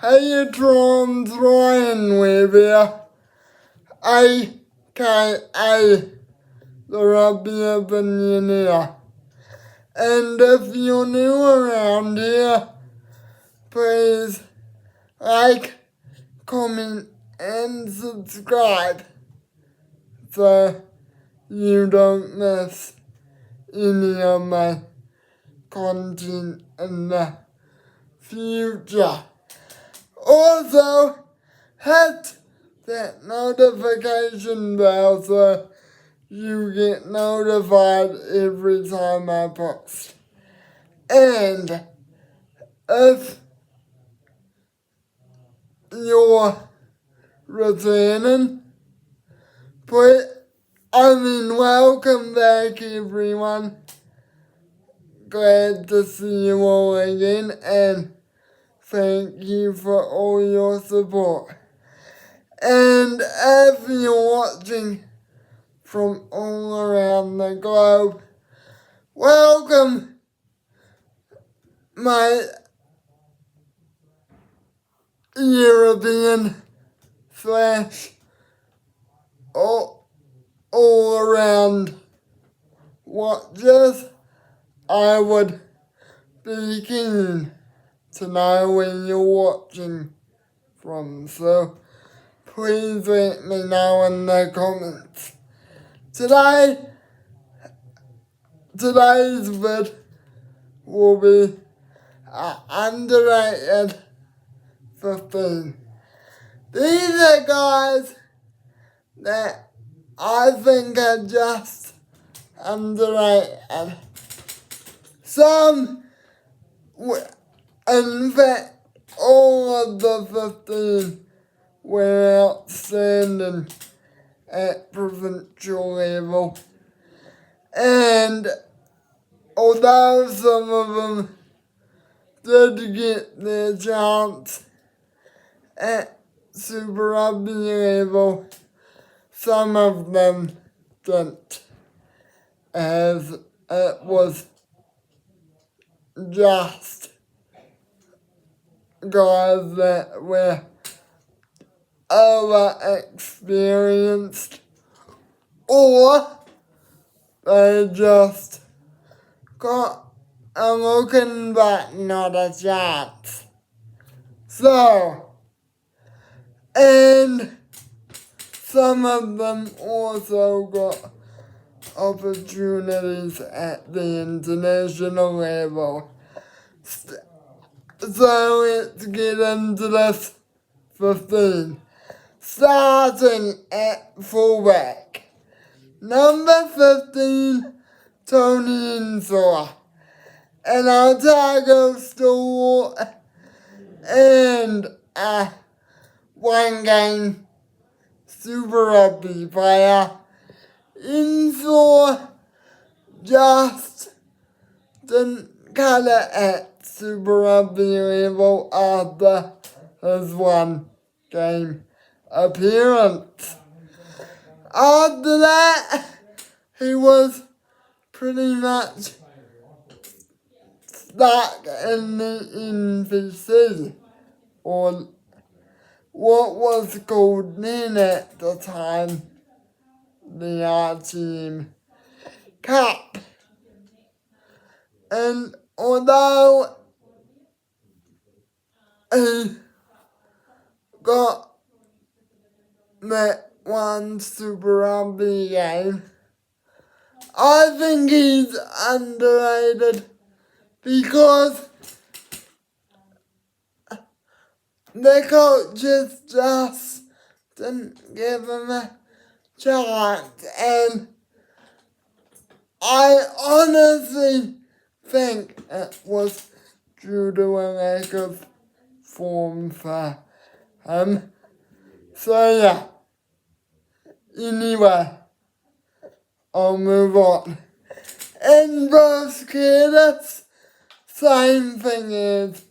Patrons Ryan with you, aka the Rugby Opinioneer. And if you're new around here, please like, comment and subscribe so you don't miss any of my content in the future. Also, hit that notification bell so you get notified every time I post. And if you're returning, welcome back everyone. Glad to see you all again and thank you for all your support. And if you're watching from all around the globe, welcome my European / all around watchers. I would be keen to know where you're watching from, so please let me know in the comments. Today's vid will be underrated 15. These are guys that I think are just underrated. Some, in fact, all of the 15 were outstanding at provincial level. And although some of them did get their chance at Super Rugby level, some of them didn't, as it was just guys that were over-experienced, or they just got a looking but not a chance. So, and some of them also got opportunities at the international level. So let's get into this 15. Starting at fullback. Number 15, Tony Insor, an Otago stalwart and a one-game Super Rugby player. Insor just didn't cut it at Super Rugby level after his one-game appearance. After that, he was pretty much stuck in the NPC, or what was called then at the time the RTM Cup. And although he got that one Super Rugby game, I think he's underrated because the coaches just didn't give him a chance, and I honestly think it was due to a lack of form for him. So yeah, anyway, I'll move on. And Crusaders, same thing as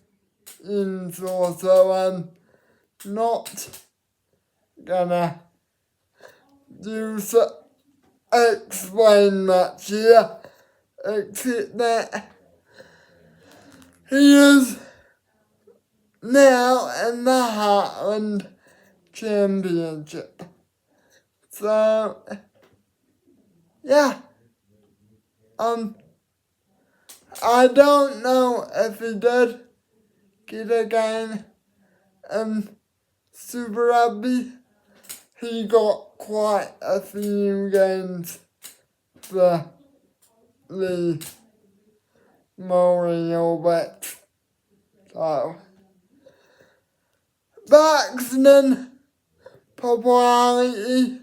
Insor, so I'm not gonna explain much here, except that he is now in the Heartland Championship. So, yeah. I don't know if he did get a game in Super Rugby. He got quite a few games for the Maori All Blacks. So, Buxton popularity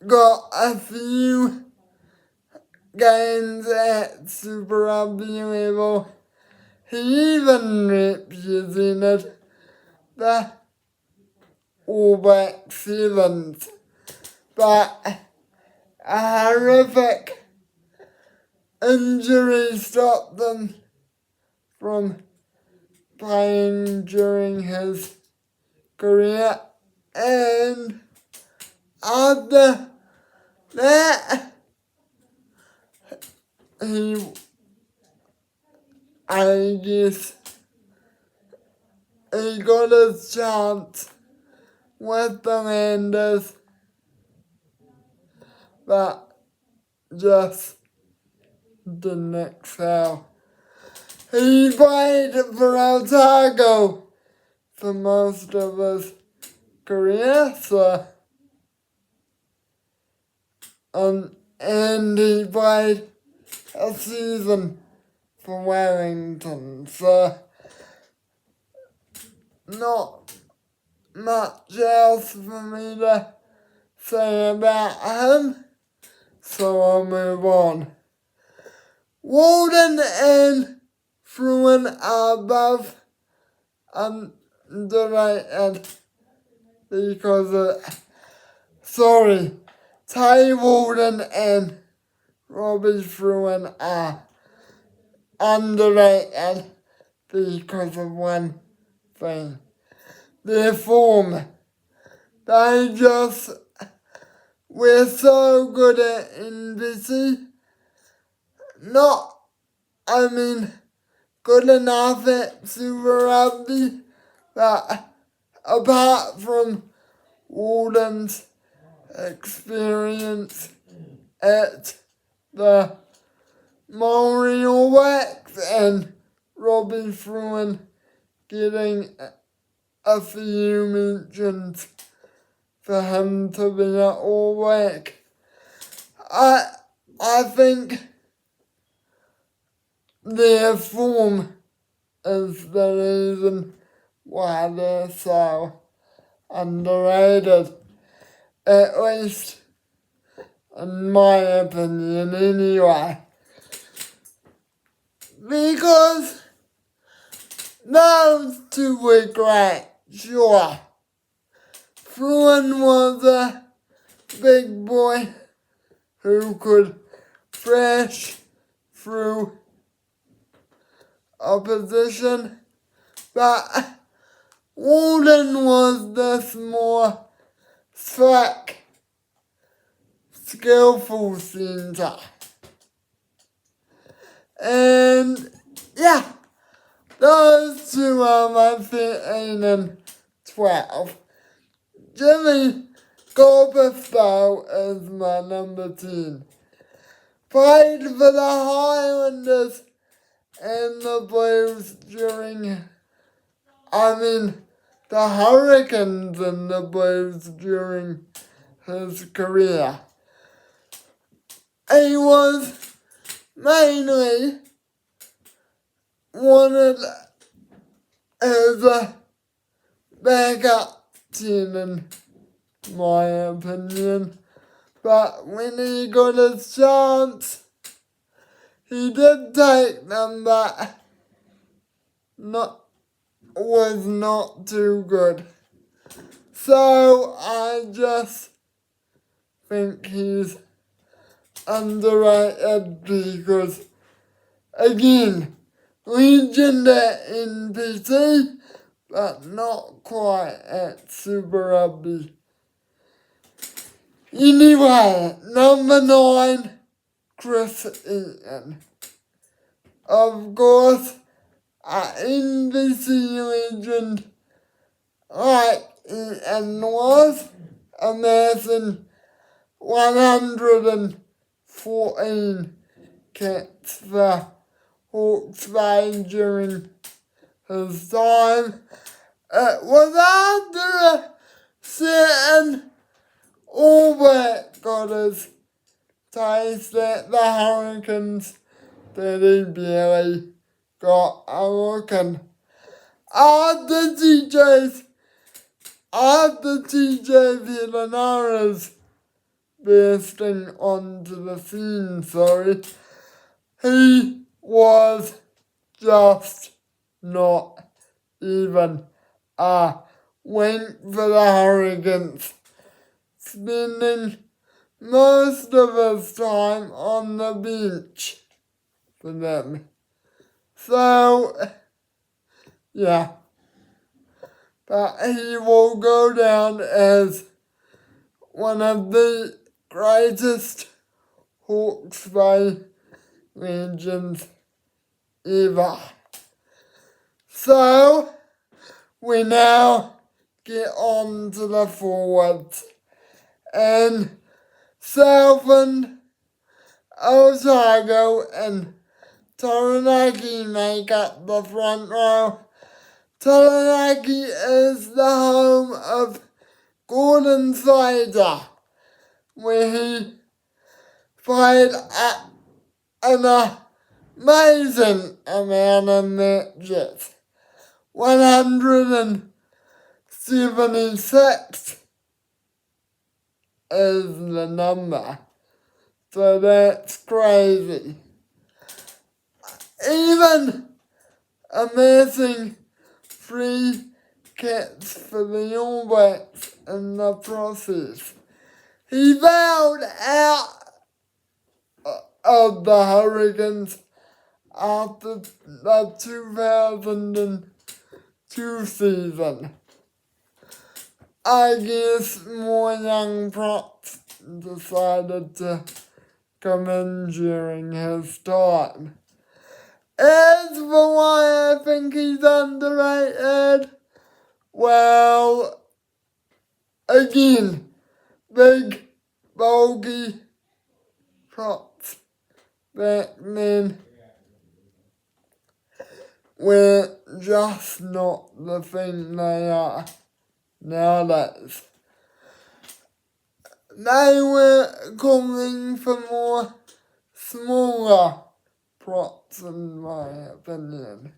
got a few games at Super Rugby level. He even represented the All Black Sevens, but a horrific injury stopped him from playing during his career, and after that, I guess he got his chance with the Landers, but just didn't excel. He played for Otago for most of his career, so, and he played a season for Wellington, so not much else for me to say about him, so I'll move on. Walden and Fruin are both underrated because Tay Walden and Robbie Fruin are underrated because of one thing. Their form. They just were so good at NBC. Good enough at Super Rugby, but apart from Walden's experience at the Maori All Blacks and Robbie Fruin getting a few mentions for him to be an All Black. I think their form is the reason why they're so underrated, at least in my opinion anyway. Because those two were great, sure. Fruin was a big boy who could thrash through opposition, but Walden was this more slack, skillful centre. And yeah, those two are my 13 and 12. Jimmy Goldberg is my number 10. Played for the Highlanders and the Blues the Hurricanes and the Blues during his career. He was mainly wanted as a backup 10 in my opinion, but when he got his chance, he did take them, but was not too good. So I just think he's underrated because, again, legend at NPC, but not quite at Super Rugby. Anyway, number 9, Chris Eaton. Of course, an NBC legend like Ian was amassing 114 kicks for Hawke's Bay during his time. It was after a certain all-black got his taste at the Hurricanes that he barely got a look in. After TJ Villanara's bursting onto the scene, he was just not even a wink for the Hurricanes, spending most of his time on the bench for them. So, yeah. But he will go down as one of the greatest Hawke's Bay legends ever. So, we now get on to the forwards. And Southland, Otago and Taranaki make up the front row. Taranaki is the home of Gordon Slater, where he played an amazing amount of matches. 176 is the number, so that's crazy. Even amassing 3 kits for the All Blacks in the process. He bowed out of the Hurricanes after the 2002 season. I guess more young props decided to come in during his time. As for why I think he's underrated, well, again, big, bulky props back then were just not the thing they are nowadays. They were calling for more smaller props, in my opinion.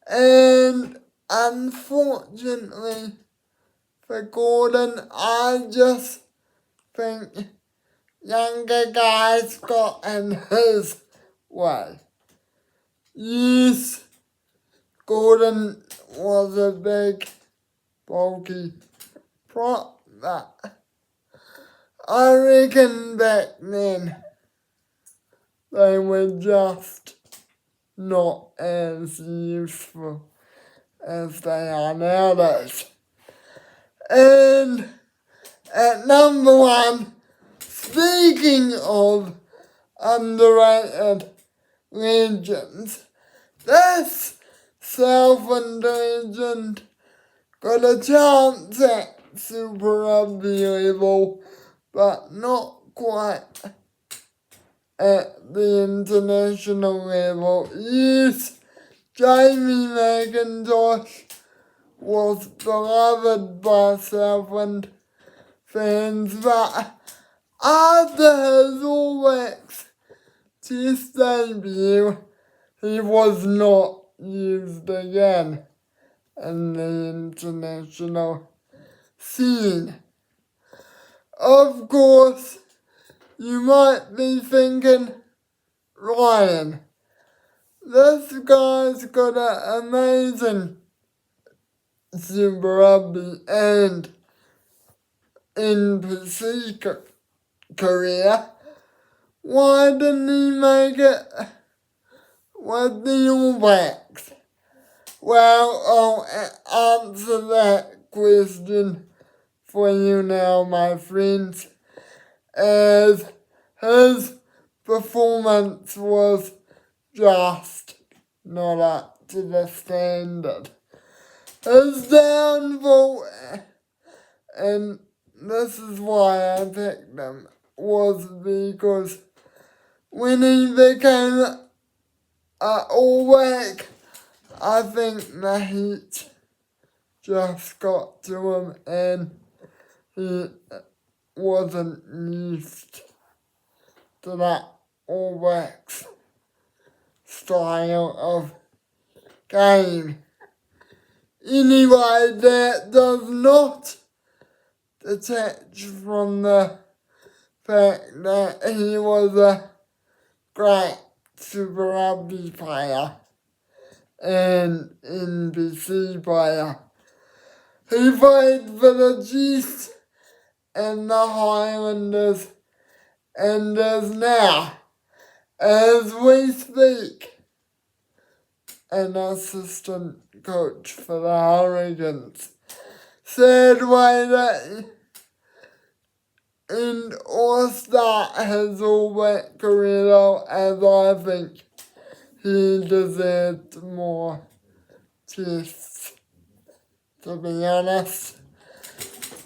And unfortunately for Gordon, I just think younger guys got in his way. Yes, Gordon was a big, bulky prop, but I reckon back then they were just not as useful as they are nowadays. And at number 1, speaking of underrated legends, this Southland legend got a chance at Super Rugby level, but not quite at the international level. Yes, Jamie McIntosh was beloved by Southland fans, but after his All Blacks Test debut, he was not used again in the international scene. Of course, you might be thinking, Ryan, this guy's got an amazing Super Rugby and NPC career. Why didn't he make it with the All Blacks? Well, I'll answer that question for you now, my friends, as his performance was just not up to the standard. His downfall, and this is why I picked him, was because when he became an All Black, I think the heat just got to him and he wasn't used to that All Blacks style of game. Anyway, that does not detach from the fact that he was a great Super Rugby player and NBC player. He played for the Chiefs and the Highlanders and is now, as we speak, an assistant coach for the Hurricanes. Sad way that end or start his All Black career though, as I think he deserved more tests, to be honest.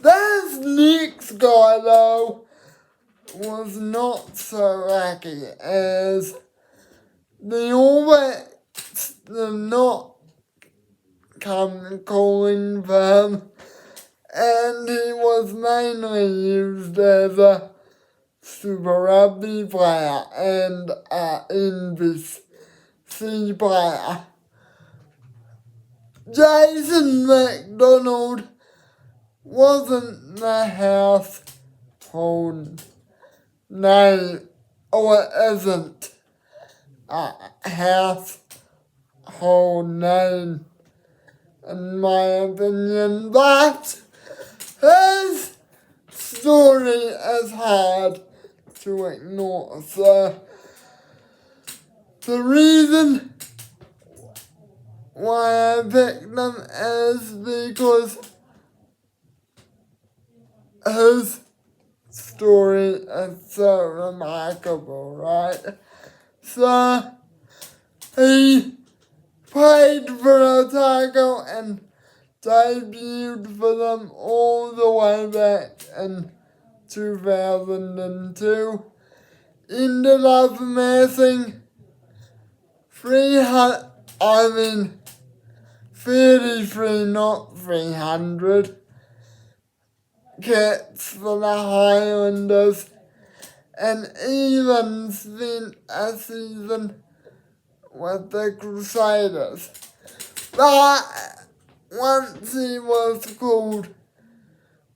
This next guy though was not so lucky, as the All Blacks did not come calling for him, and he was mainly used as a Super Rugby player and an NBC player. Jason McDonald wasn't the household name, or it isn't a household name in my opinion, but his story is hard to ignore. So the reason why I picked him is because his story is so remarkable, right? So he played for Otago and debuted for them all the way back in 2002. Ended up amassing 33, not 300 kits for the Highlanders, and even spent a season with the Crusaders. But once he was called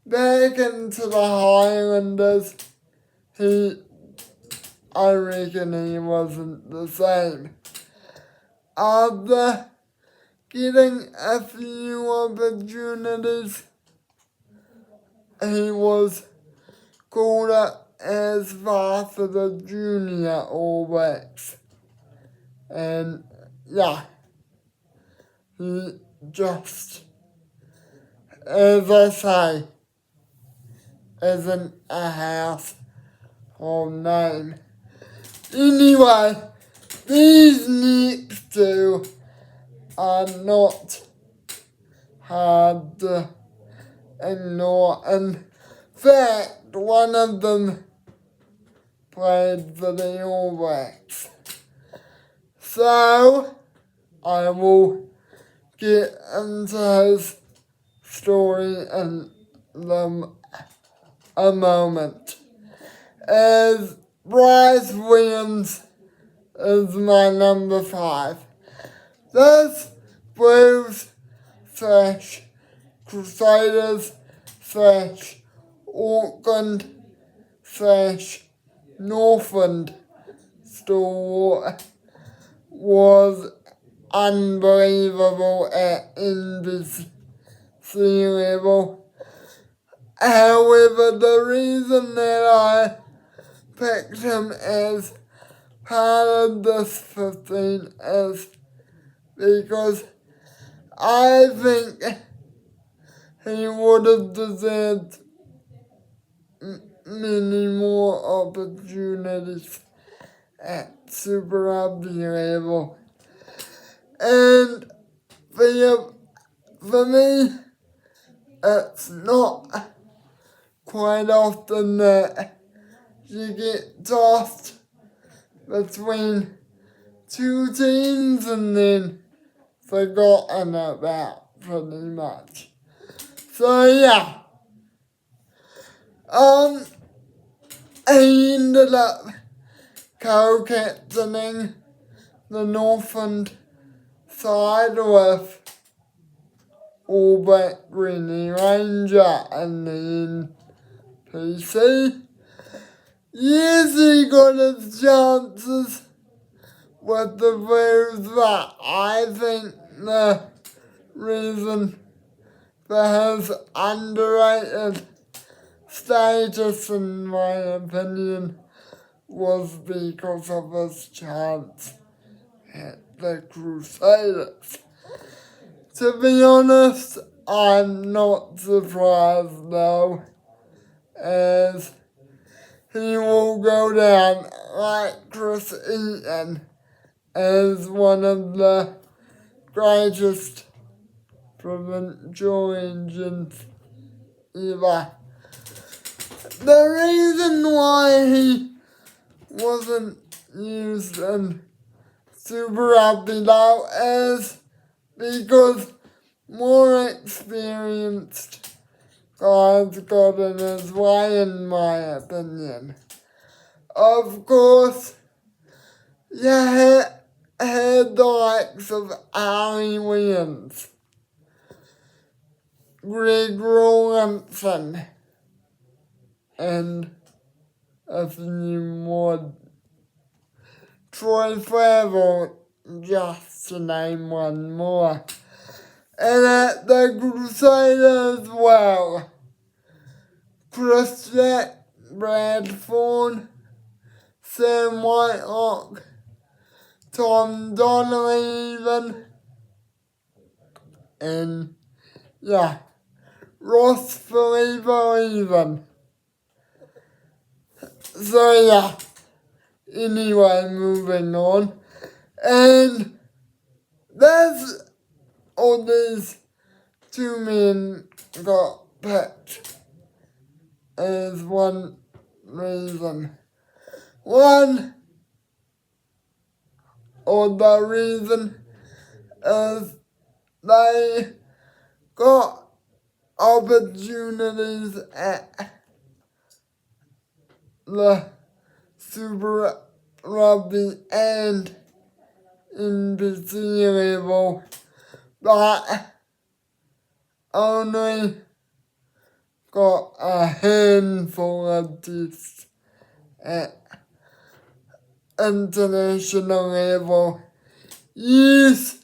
back into the Highlanders, I reckon he wasn't the same. After getting a few opportunities, he was called up as far for the junior All Blacks. And yeah, he just, as I say, isn't a household name. Anyway, these next two are not hard to ignore. In fact, one of them played for the All Blacks. So, I will get into his story in a moment. As Bryce Williams is my number 5. This Blues / Crusaders / Auckland / Northland stalwart was unbelievable at NBC level. However, the reason that I picked him as part of this 15 is because I think he would have deserved many more opportunities at Super Rugby level. And for me, it's not quite often that you get tossed between two teams and then forgotten about pretty much. So yeah, he ended up co-captaining the Northland side with All Black Rennie Ranger and the NPC. Yes, he got his chances with the Blues, but I think the reason for his underrated status, in my opinion, was because of his chance at the Crusaders. To be honest, I'm not surprised though, as he will go down like Chris Eaton as one of the greatest provincial engines ever. The reason why he wasn't used in Super Rugby though is because more experienced guys got in his way, in my opinion. Of course, you had the likes of Harry Williams, Greg Rawlinson, and a few more. Troy Flavel, just to name one more. And at the Crusaders, well, Chris Jack, Brad Thorne, Sam Whitelock, Tom Donnelly even, and yeah, Ross Filippo even. So yeah, anyway, moving on. And that's all these two men got picked as one reason. One, or the reason, is they got opportunities at the Super Rugby and NPC level, but only got a handful of tests at international level. Yes,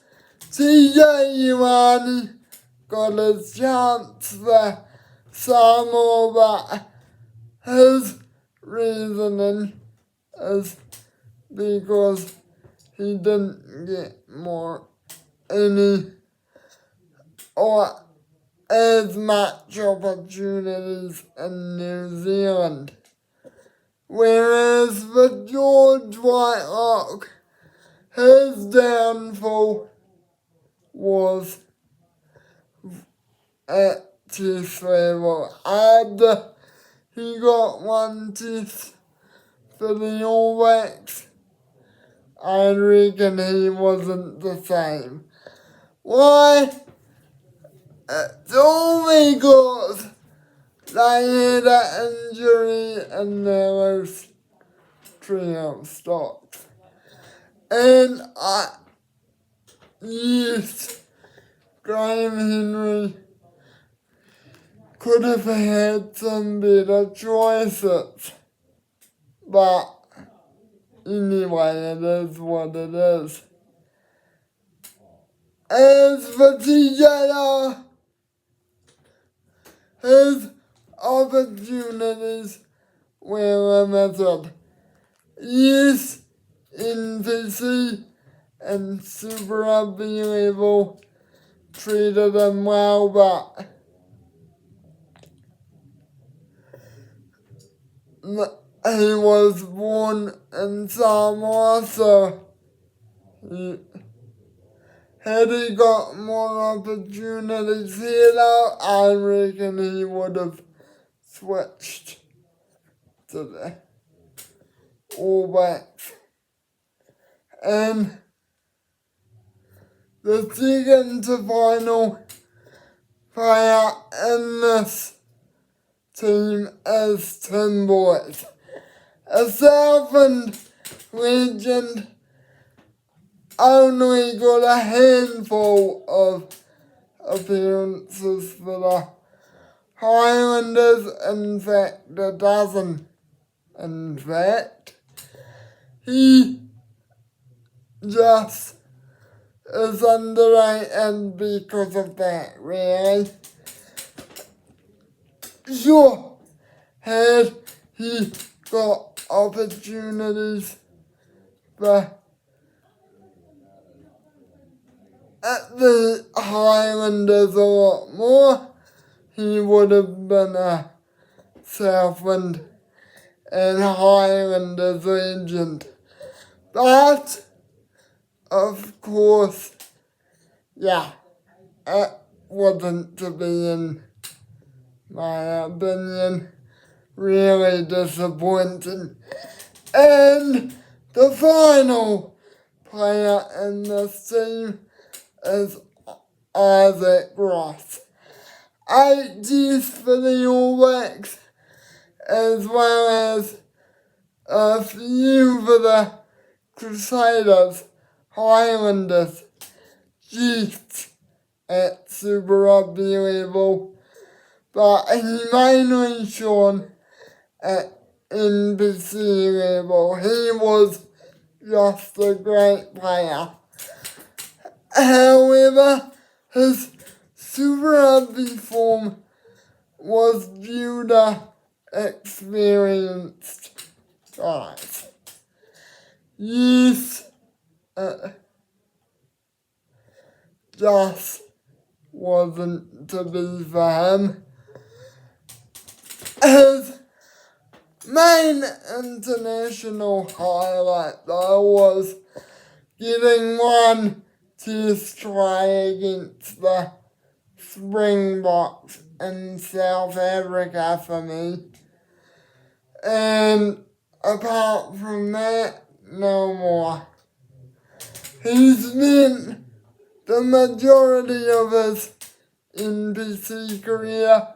TJ Ioane got his chance for Samoa, but his reasoning is because he didn't get any or as much opportunities in New Zealand. Whereas for George Whitelock, his downfall was at test level. After he got one test for the All Blacks, I reckon he wasn't the same. Why? It's all because they had an injury in their loose trio stocks. And yes, Graham Henry could have had some better choices. But anyway, it is what it is. As for TJR, his opportunities were limited. Yes, NPC and Super Rugby level treated him well, but he was born in Samoa, so had he got more opportunities here though, I reckon he would have switched to the All Blacks. And the second to final player in this team is Tim Boyd, a Southland legend. Only got a handful of appearances for the Highlanders, in fact a dozen. In fact, he just is underrated because of that, really. Sure, had he got opportunities for at the Highlanders a lot more, he would have been a Southland and Highlanders legend. But, of course, yeah, it wasn't to be, in my opinion. Really disappointing. And the final player in this team is Isaac Ross. 8 years for the All Blacks, as well as a few for the Crusaders, Highlanders, Chiefs at Super Rugby level, but he mainly shone at NPC level. He was just a great player. However, his Super Rugby form was due to experienced guys. Yes, just wasn't to be for him. His main international highlight though was getting one test try against the Springboks in South Africa for me. And apart from that, no more. He spent the majority of his NPC career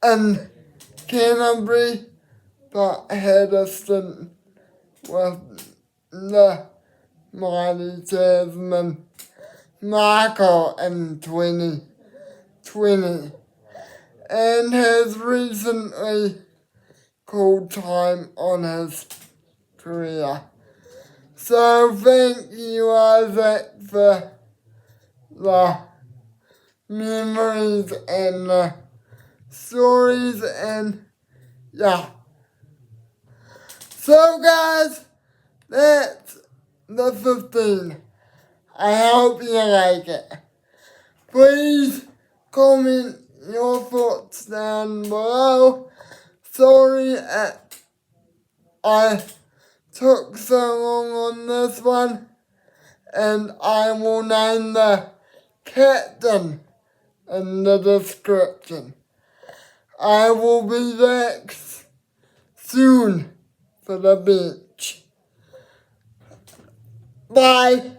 in Canterbury, but had a stint with the mighty Tasman Marco in 2020, and has recently called time on his career. So thank you, Isaac, for the memories and the stories, and yeah. So guys, that's the 15. I hope you like it. Please comment your thoughts down below. Sorry I took so long on this one, and I will name the captain in the description. I will be back soon for the bench. Bye.